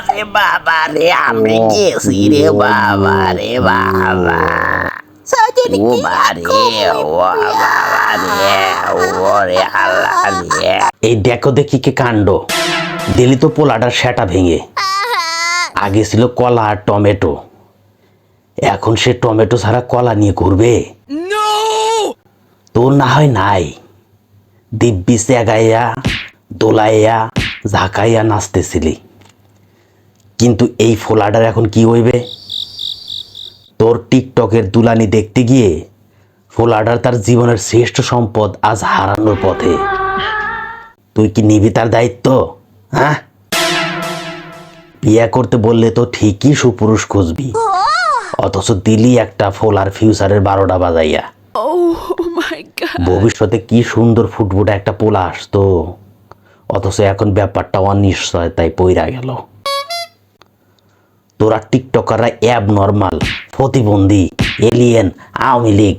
রে বাবা রে, আমি গেছি রে বাবা রে বাবা। ও বারে, ও বাবা রে, ও রে আল্লাহ রে। এই দেখো দেখি কি কাণ্ড, দিলি তো পোলাটার সেটা ভেঙে। আগে ছিল কলা আর টমেটো, এখন সে টমেটো ছাড়া কলা নিয়ে ঘুরবে। তোর না হয় নাই, দিব্যি চেগাইয়া দোলাইয়া ঝাঁকাইয়া নাচতেছিলি, কিন্তু এই ফোলাটার এখন কি হইবে? তোর টিকটকের দুলানি দেখতে গিয়ে ফোলাটার তার জীবনের শ্রেষ্ঠ সম্পদ আজ হারানোর পথে। তুই কি নিবি তার দায়িত্ব? হ্যাঁ, বিয়ে করতে বললে তো ঠিকই সুপুরুষ খুঁজবি, অথচ দিলি একটা ফোলার ফিউচারের 12টা বাজাইয়া। ভবিষ্যতে কি সুন্দর ফুটফুটে একটা পোলা আসতো, অথচ এখন ব্যাপারটা অনিশ্চয়তায় পইরা গেল। তোরা টিকটকাররা অ্যাব নর্মাল, প্রতিবন্ধী, এলিয়েন, আওয়ামী লীগ।